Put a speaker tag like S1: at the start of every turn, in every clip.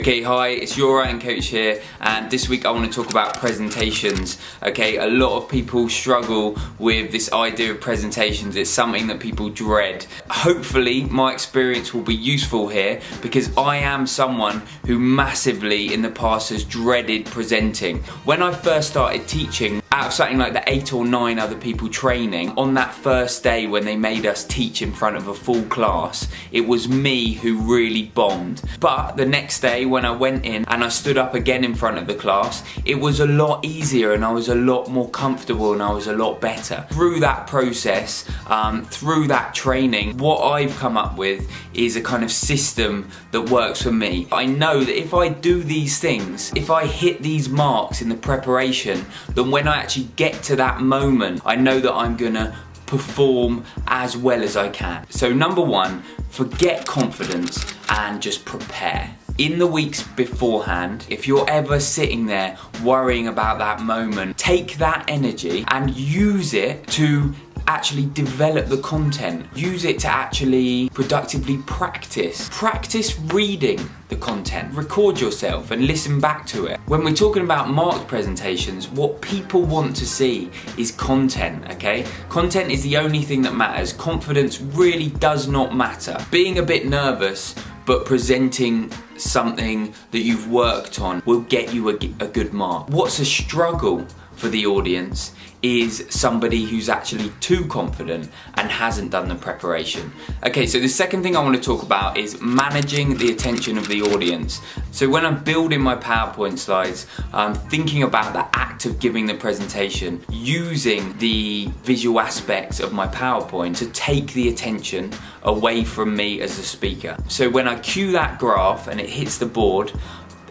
S1: Okay, hi, it's your writing coach here, and this week I want to talk about presentations. Okay, a lot of people struggle with this idea of presentations. It's something that people dread. Hopefully my experience will be useful here, because I am someone who massively in the past has dreaded presenting. When I first started teaching, out of something like the 8 or 9 other people training, on that first day when they made us teach in front of a full class, it was me who really bombed. But the next day when I went in and I stood up again in front of the class, it was a lot easier and I was a lot more comfortable and I was a lot better. Through that process, through that training, what I've come up with is a kind of system that works for me. I know that if I do these things, if I hit these marks in the preparation, then when I actually get to that moment, I know that I'm gonna perform as well as I can. So number 1, forget confidence and just prepare. In the weeks beforehand, if you're ever sitting there worrying about that moment, take that energy and use it to actually develop the content. Use it to actually productively practice. Practice reading the content. Record yourself and listen back to it. When we're talking about marked presentations, what people want to see is content, okay? Content is the only thing that matters. Confidence really does not matter. Being a bit nervous but presenting something that you've worked on will get you a good mark. What's a struggle for the audience is somebody who's actually too confident and hasn't done the preparation. Okay, so the second thing I want to talk about is managing the attention of the audience. So when I'm building my PowerPoint slides, I'm thinking about the act of giving the presentation, using the visual aspects of my PowerPoint to take the attention away from me as the speaker. So when I cue that graph and it hits the board,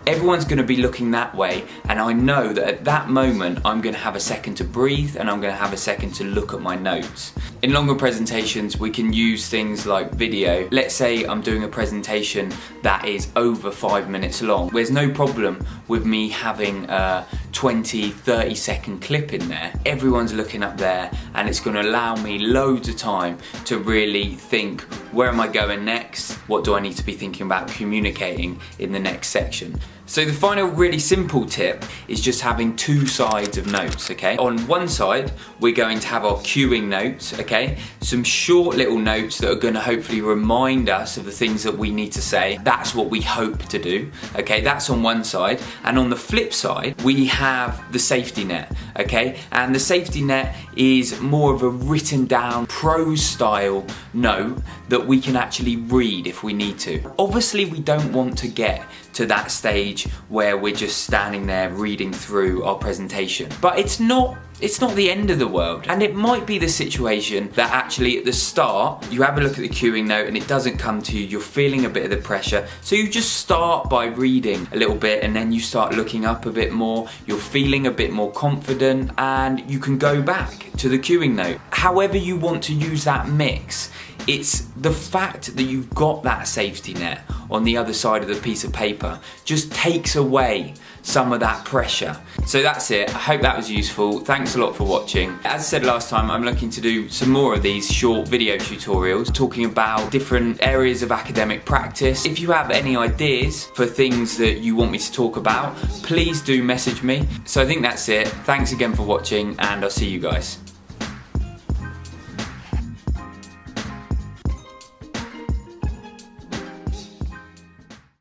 S1: everyone's going to be looking that way, and I know that at that moment I'm going to have a second to breathe and I'm going to have a second to look at my notes. In longer presentations we can use things like video. Let's say I'm doing a presentation that is over 5 minutes long. There's no problem with me having a 20-30 second clip in there. Everyone's looking up there and it's going to allow me loads of time to really think, where am I going next? What do I need to be thinking about communicating in the next section? So the final really simple tip is just having 2 sides of notes, okay? On one side, we're going to have our cueing notes, okay? Some short little notes that are gonna hopefully remind us of the things that we need to say. That's what we hope to do, okay? That's on one side. And on the flip side, we have the safety net, okay? And the safety net is more of a written down prose style note that we can actually read if we need to. Obviously, we don't want to get to that stage where we're just standing there reading through our presentation. But it's not the end of the world. And it might be the situation that actually at the start, you have a look at the cueing note and it doesn't come to you, you're feeling a bit of the pressure. So you just start by reading a little bit and then you start looking up a bit more, you're feeling a bit more confident and you can go back to the cueing note. However you want to use that mix, it's the fact that you've got that safety net on the other side of the piece of paper just takes away some of that pressure. So that's it. I hope that was useful. Thanks a lot for watching. As I said last time, I'm looking to do some more of these short video tutorials talking about different areas of academic practice. If you have any ideas for things that you want me to talk about, please do message me. So I think that's it. Thanks again for watching and I'll see you guys.